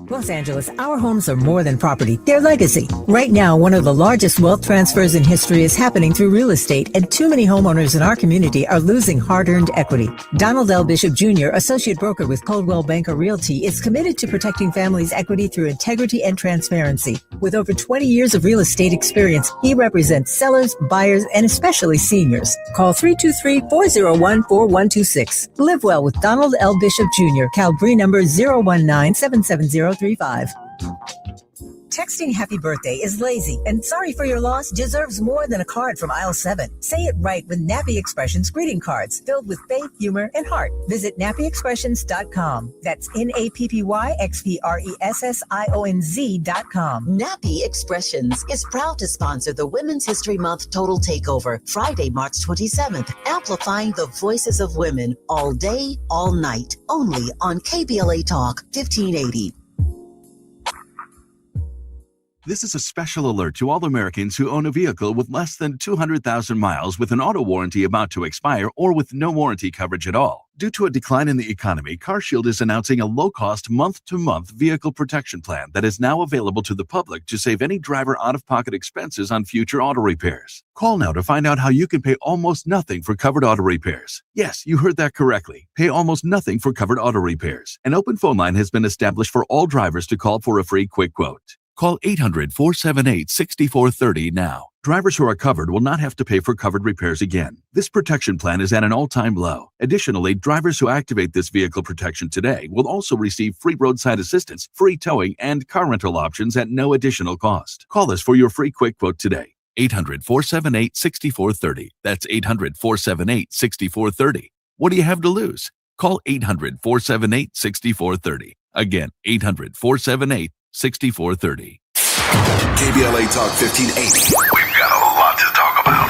Los Angeles, our homes are more than property. They're legacy. Right now, one of the largest wealth transfers in history is happening through real estate, and too many homeowners in our community are losing hard-earned equity. Donald L. Bishop Jr., associate broker with Coldwell Banker Realty, is committed to protecting families' equity through integrity and transparency. With over 20 years of real estate experience, he represents sellers, buyers, and especially seniors. Call 323-401-4126. Live well with Donald L. Bishop Jr., Calbree number 019-77035. Texting happy birthday is lazy, and sorry for your loss deserves more than a card from aisle 7. Say it right with Nappy Expressions greeting cards filled with faith, humor, and heart. Visit nappyexpressions.com. That's NAPPYXPRESSIONZ.com. Nappy Expressions is proud to sponsor the Women's History Month Total Takeover, Friday, March 27th, amplifying the voices of women all day, all night, only on KBLA Talk 1580. This is a special alert to all Americans who own a vehicle with less than 200,000 miles with an auto warranty about to expire or with no warranty coverage at all. Due to a decline in the economy, CarShield is announcing a low-cost month-to-month vehicle protection plan that is now available to the public to save any driver out-of-pocket expenses on future auto repairs. Call now to find out how you can pay almost nothing for covered auto repairs. Yes, you heard that correctly. Pay almost nothing for covered auto repairs. An open phone line has been established for all drivers to call for a free quick quote. Call 800-478-6430 now. Drivers who are covered will not have to pay for covered repairs again. This protection plan is at an all-time low. Additionally, drivers who activate this vehicle protection today will also receive free roadside assistance, free towing, and car rental options at no additional cost. Call us for your free quick quote today. 800-478-6430. That's 800-478-6430. What do you have to lose? Call 800-478-6430. Again, 800-478-6430. KBLA Talk 1580. We've got a lot to talk about.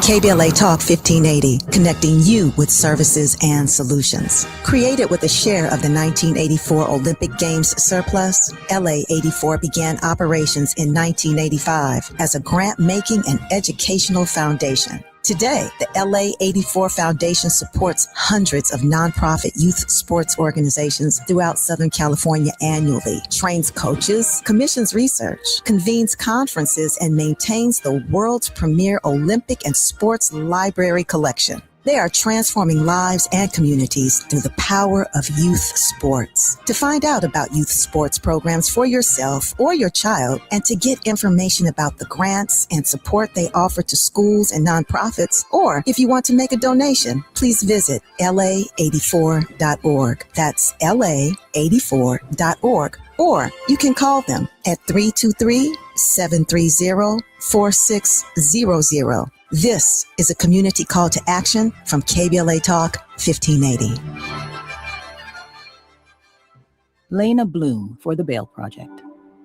KBLA Talk 1580, connecting you with services and solutions. Created with a share of the 1984 Olympic Games surplus, LA 84 began operations in 1985 as a grant-making and educational foundation. Today, the LA 84 Foundation supports hundreds of nonprofit youth sports organizations throughout Southern California annually, trains coaches, commissions research, convenes conferences, and maintains the world's premier Olympic and sports library collection. They are transforming lives and communities through the power of youth sports. To find out about youth sports programs for yourself or your child, and to get information about the grants and support they offer to schools and nonprofits, or if you want to make a donation, please visit la84.org. That's la84.org. Or you can call them at 323-730-4600. This is a community call to action from KBLA Talk 1580. Lena Bloom for the Bail Project.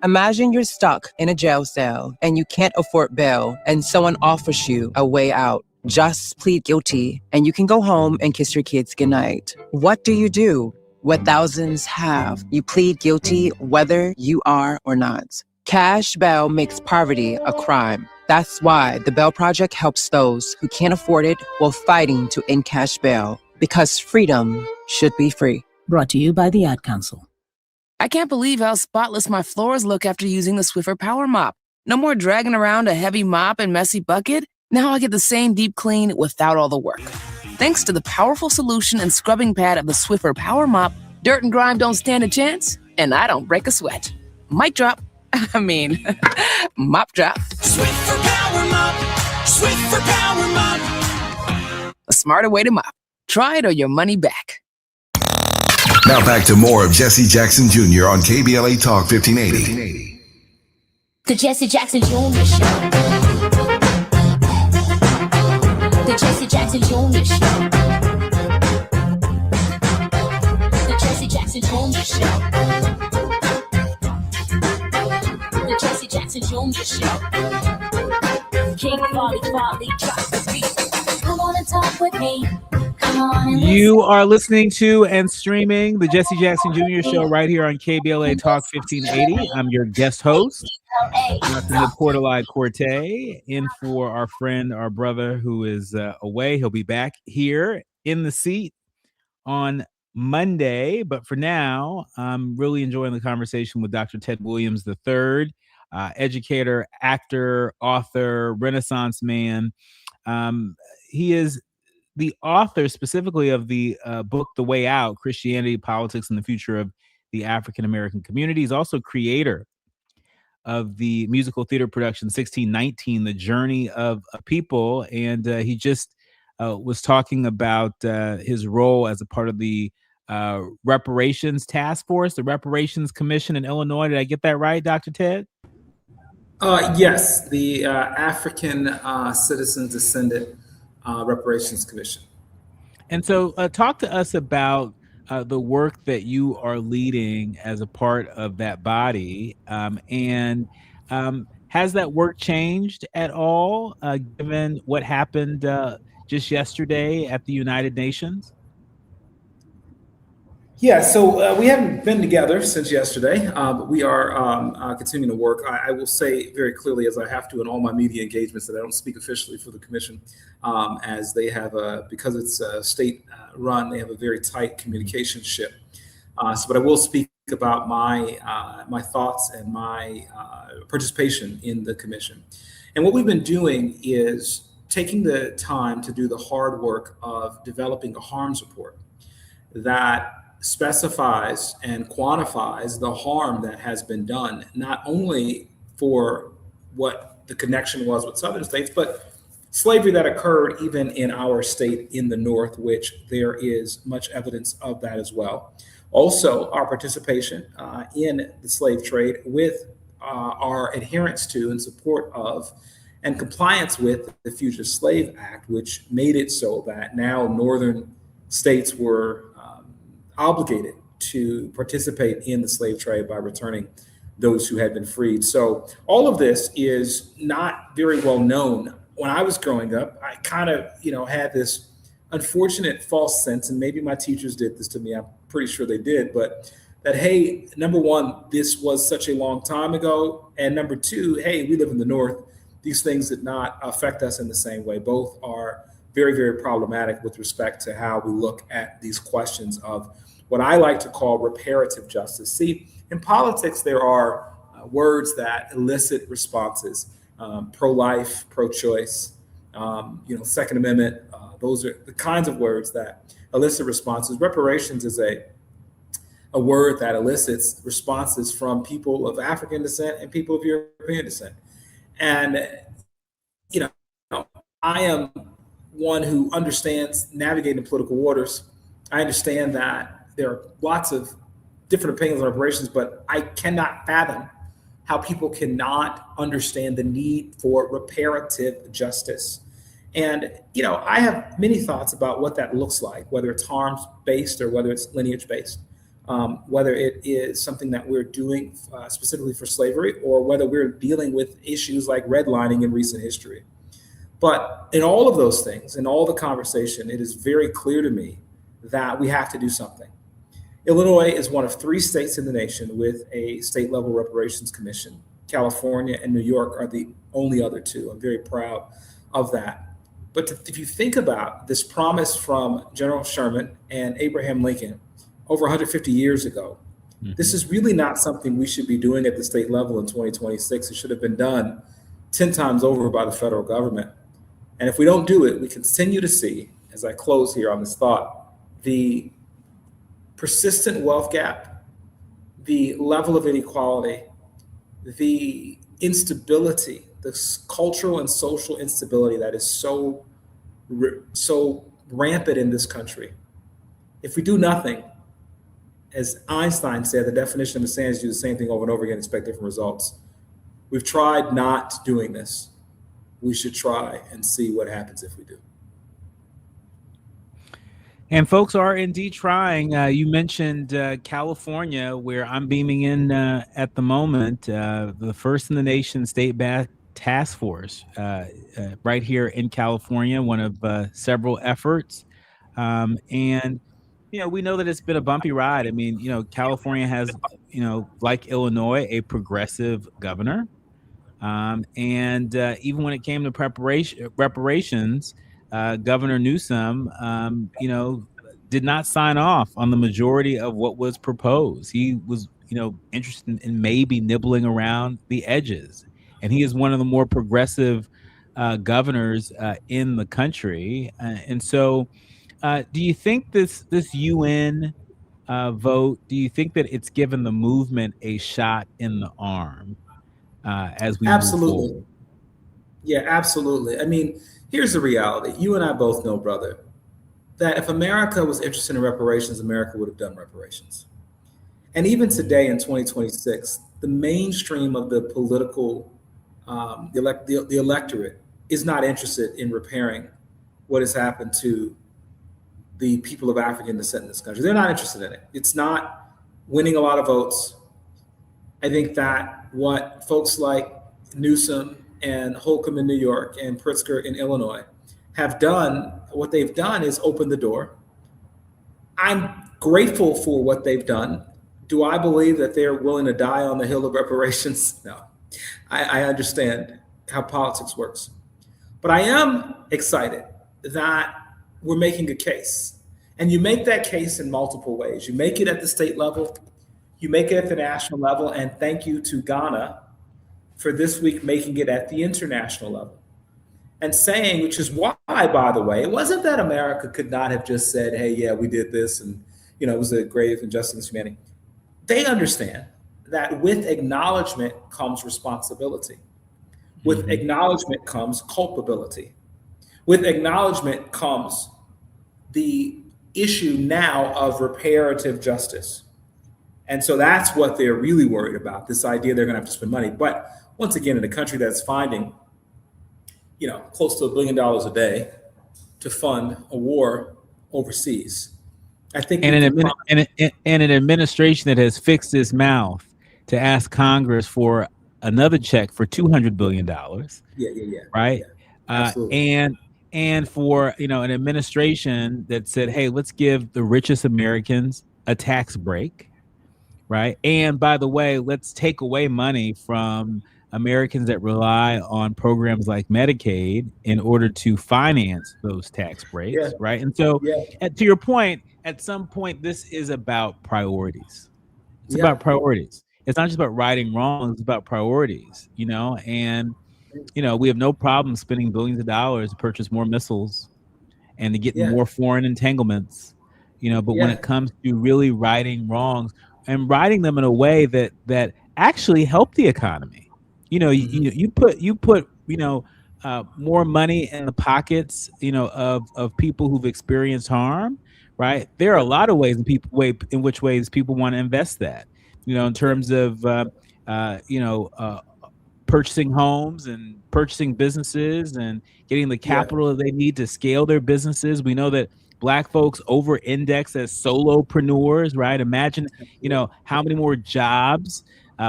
Imagine you're stuck in a jail cell and you can't afford bail, and someone offers you a way out. Just plead guilty and you can go home and kiss your kids goodnight. What do? What thousands have. You plead guilty whether you are or not. Cash bail makes poverty a crime. That's why the Bail Project helps those who can't afford it while fighting to end cash bail, because freedom should be free. Brought to you by the Ad Council. I can't believe how spotless my floors look after using the Swiffer Power Mop. No more dragging around a heavy mop and messy bucket. Now I get the same deep clean without all the work. Thanks to the powerful solution and scrubbing pad of the Swiffer Power Mop, dirt and grime don't stand a chance, and I don't break a sweat. Mic drop. Mop drop. Swiffer Power Mop. Swiffer Power Mop. A smarter way to mop. Try it or your money back. Now back to more of Jesse Jackson Jr. on KBLA Talk 1580. The Jesse Jackson Jr. Show. The Jesse Jackson Jr. Show. The Jesse Jackson Jr. Show. The Jesse Jackson Jr. Show. King Folly drops the beat. Come on and talk with me. Come on and You are listening to and streaming the Jesse Jackson Jr. Show right here on KBLA Talk 1580. I'm your guest host, Dr. Nick Corte, in for our friend, our brother who is away. He'll be back here in the seat on Monday. But for now, I'm really enjoying the conversation with Dr. Ted Williams III, educator, actor, author, Renaissance man. He is the author specifically of the book The Way Out: Christianity, Politics, and the Future of the African American Community. He's also creator of the musical theater production 1619, The Journey of a People. And he just was talking about his role as a part of the reparations task force, the reparations commission in Illinois. Did I get that right, Dr. Ted? Yes, the African Citizen Descendant Reparations Commission. And so talk to us about the work that you are leading as a part of that body. And has that work changed at all, given what happened just yesterday at the United Nations? Yeah, so we haven't been together since yesterday, but we are continuing to work. I will say very clearly, as I have to in all my media engagements, that I don't speak officially for the commission, as they have because it's state run, they have a very tight communication ship. But I will speak about my thoughts and my participation in the commission. And what we've been doing is taking the time to do the hard work of developing a harms report that specifies and quantifies the harm that has been done, not only for what the connection was with Southern states, but slavery that occurred even in our state in the North, which there is much evidence of that as well. Also, our participation in the slave trade with our adherence to and support of and compliance with the Fugitive Slave Act, which made it so that now northern states were obligated to participate in the slave trade by returning those who had been freed. So all of this is not very well known. When I was growing up, I kind of, had this unfortunate false sense, and maybe my teachers did this to me, I'm pretty sure they did, but that, hey, number one, this was such a long time ago. And number two, hey, we live in the North. These things did not affect us in the same way. Both are very, very problematic with respect to how we look at these questions of what I like to call reparative justice. See, in politics, there are words that elicit responses, pro-life, pro-choice, Second Amendment. Those are the kinds of words that elicit responses. Reparations is a word that elicits responses from people of African descent and people of European descent. And, I am one who understands navigating political waters. I understand that there are lots of different opinions on reparations, but I cannot fathom how people cannot understand the need for reparative justice. And, I have many thoughts about what that looks like, whether it's harms-based or whether it's lineage-based, whether it is something that we're doing specifically for slavery or whether we're dealing with issues like redlining in recent history. But in all of those things, in all the conversation, it is very clear to me that we have to do something. Illinois is one of 3 states in the nation with a state-level reparations commission. California and New York are the only other 2. I'm very proud of that. But if you think about this promise from General Sherman and Abraham Lincoln over 150 years ago, this is really not something we should be doing at the state level in 2026. It should have been done 10 times over by the federal government. And if we don't do it, we continue to see, as I close here on this thought, the persistent wealth gap, the level of inequality, the instability, the cultural and social instability that is so rampant in this country. If we do nothing, as Einstein said, the definition of insanity is do the same thing over and over again, expect different results. We've tried not doing this. We should try and see what happens if we do. And folks are indeed trying. You mentioned California, where I'm beaming in at the moment, the first in the nation state-backed task force right here in California, one of several efforts. And, we know that it's been a bumpy ride. I mean, California has, like Illinois, a progressive governor. And even when it came to reparations, Governor Newsom, did not sign off on the majority of what was proposed. He was, interested in maybe nibbling around the edges. And he is one of the more progressive governors in the country. And so do you think this UN vote, do you think that it's given the movement a shot in the arm as we move forward? Yeah, absolutely. I mean, here's the reality. You and I both know, brother, that if America was interested in reparations, America would have done reparations. And even today in 2026, the mainstream of the political, the electorate is not interested in repairing what has happened to the people of African descent in this country. They're not interested in it. It's not winning a lot of votes. I think that what folks like Newsom and Holcomb in New York and Pritzker in Illinois have done, what they've done is open the door. I'm grateful for what they've done. Do I believe that they're willing to die on the hill of reparations? No. I understand how politics works. But I am excited that we're making a case. And you make that case in multiple ways. You make it at the state level, you make it at the national level, and thank you to Ghana for this week making it at the international level. And saying, which is why, by the way, it wasn't that America could not have just said, hey, yeah, we did this, and it was a grave injustice against humanity. They understand that with acknowledgement comes responsibility. With acknowledgement comes culpability. With acknowledgement comes the issue now of reparative justice. And so that's what they're really worried about, this idea they're going to have to spend money. But once again, in a country that's finding, close to $1 billion a day to fund a war overseas, I think, and an administration that has fixed its mouth to ask Congress for another check for $200 billion. Yeah. Right. Absolutely. And for, an administration that said, hey, let's give the richest Americans a tax break. Right. And by the way, let's take away money from Americans that rely on programs like Medicaid in order to finance those tax breaks. Yeah. Right. And so to your point, at some point, this is about priorities. It's about priorities. It's not just about righting wrongs. It's about priorities, and, we have no problem spending billions of dollars to purchase more missiles and to get more foreign entanglements, but when it comes to really righting wrongs and righting them in a way that actually help the economy, you put more money in the pockets, of people who've experienced harm. Right. There are a lot of ways in which ways people want to invest that, in terms of, purchasing homes and purchasing businesses and getting the capital that they need to scale their businesses. We know that Black folks over-index as solopreneurs. Right. Imagine, how many more jobs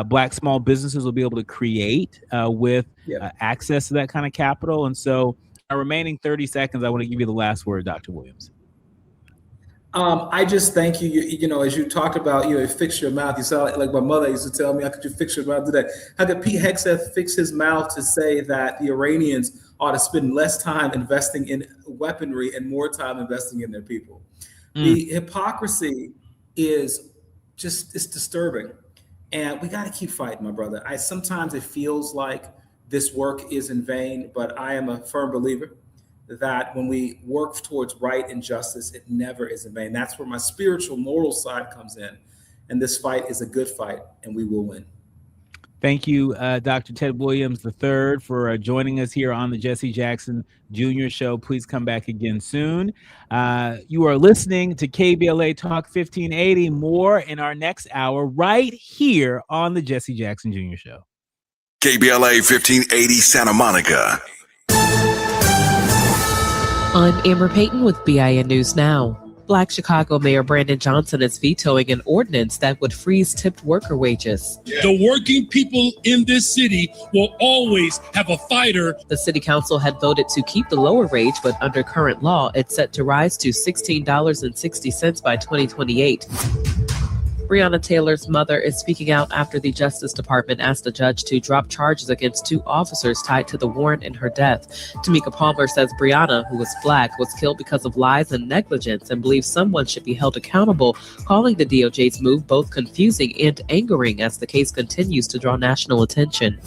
Black small businesses will be able to create with access to that kind of capital. And so our remaining 30 seconds, I want to give you the last word, Dr. Williams. I just thank you. As you talked about, fix your mouth. You sound like my mother used to tell me, how could you fix your mouth? Do that. How could Pete Hegseth fix his mouth to say that the Iranians ought to spend less time investing in weaponry and more time investing in their people? The hypocrisy is it's disturbing. And we got to keep fighting, my brother. Sometimes it feels like this work is in vain, but I am a firm believer that when we work towards right and justice, it never is in vain. That's where my spiritual, moral side comes in. And this fight is a good fight, and we will win. Thank you, Dr. Ted Williams III, for joining us here on the Jesse Jackson Jr. Show. Please come back again soon. You are listening to KBLA Talk 1580. More in our next hour right here on the Jesse Jackson Jr. Show. KBLA 1580 Santa Monica. I'm Amber Payton with BIN News Now. Black Chicago Mayor Brandon Johnson is vetoing an ordinance that would freeze tipped worker wages. The working people in this city will always have a fighter. The city council had voted to keep the lower wage, but under current law, it's set to rise to $16.60 by 2028. Breonna Taylor's mother is speaking out after the Justice Department asked a judge to drop charges against 2 officers tied to the warrant in her death. Tamika Palmer says Breonna, who was Black, was killed because of lies and negligence and believes someone should be held accountable, calling the DOJ's move both confusing and angering as the case continues to draw national attention.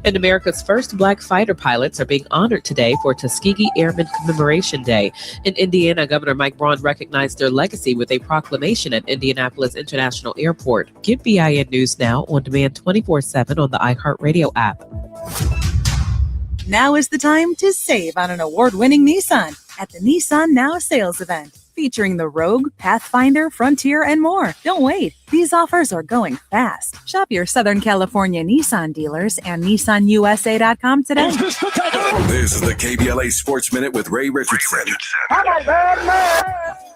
And America's first Black fighter pilots are being honored today for Tuskegee Airmen Commemoration Day. In Indiana, Governor Mike Braun recognized their legacy with a proclamation at Indianapolis International Airport. Get BIN News Now on demand 24/7 on the iHeartRadio app. Now is the time to save on an award-winning Nissan at the Nissan Now sales event, featuring the Rogue, Pathfinder, Frontier, and more. Don't wait. These offers are going fast. Shop your Southern California Nissan dealers and NissanUSA.com today. This is the KBLA Sports Minute with Ray Richardson.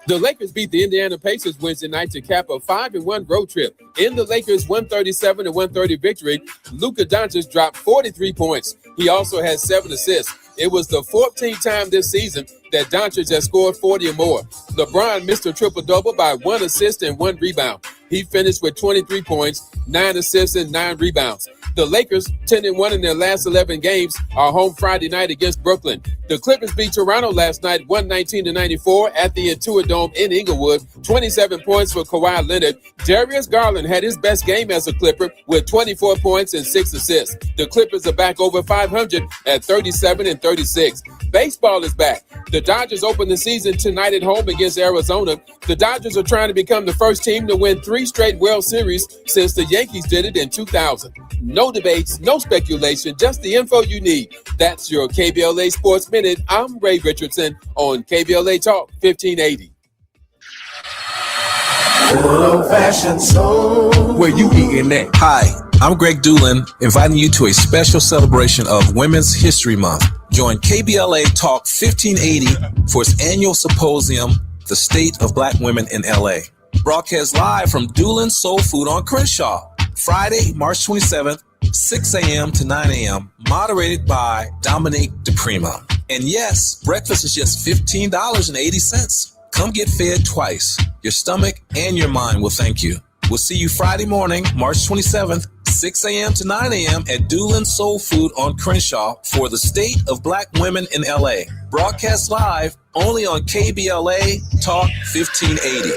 The Lakers beat the Indiana Pacers Wednesday night to cap a 5-1 road trip. In the Lakers' 137-130 victory, Luka Doncic dropped 43 points. He also had 7 assists. It was the 14th time this season that Doncic has scored 40 or more. LeBron missed a triple-double by 1 assist and 1 rebound. He finished with 23 points, 9 assists, and 9 rebounds. The Lakers, 10-1 in their last 11 games, are home Friday night against Brooklyn. The Clippers beat Toronto last night, 119-94 at the Intuit Dome in Inglewood. 27 points for Kawhi Leonard. Darius Garland had his best game as a Clipper with 24 points and 6 assists. The Clippers are back over 500 at 37-36. Baseball is back. The Dodgers open the season tonight at home against Arizona. The Dodgers are trying to become the first team to win 3 straight World Series since the Yankees did it in 2000. No debates, no speculation, just the info you need. That's your KBLA Sports Minute. I'm Ray Richardson on KBLA Talk 1580. Old-fashioned soul. Where you eating at? Hi, I'm Greg Doolin, inviting you to a special celebration of Women's History Month. Join KBLA Talk 1580 for its annual symposium, The State of Black Women in LA. Broadcast live from Doolin's Soul Food on Crenshaw, Friday, March 27th, 6 a.m. to 9 a.m., moderated by Dominique DePrima. And yes, breakfast is just $15.80. Come get fed twice. Your stomach and your mind will thank you. We'll see you Friday morning, March 27th, 6 a.m. to 9 a.m. at Doolin's Soul Food on Crenshaw for the State of Black Women in LA. Broadcast live only on KBLA Talk 1580.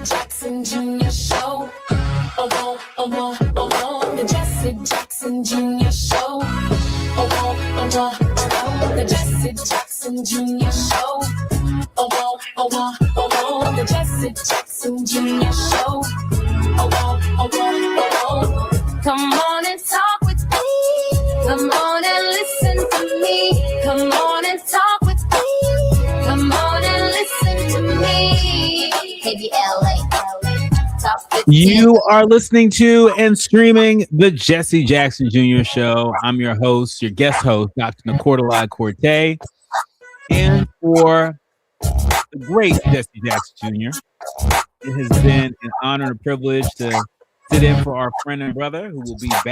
Jackson Jr. Show. The Jesse Jackson Jr. Show. The Jesse Jackson Jr. Show. The Jesse Jackson Jr. Show. Come on and talk with me. Come on and listen to me. Come on and talk with me. Come on and listen to me. KBLA. You are listening to and streaming the Jesse Jackson Jr. Show. I'm your host, your guest host, Dr. Nicordelai Corte. And for the great Jesse Jackson Jr., it has been an honor and a privilege to sit in for our friend and brother who will be back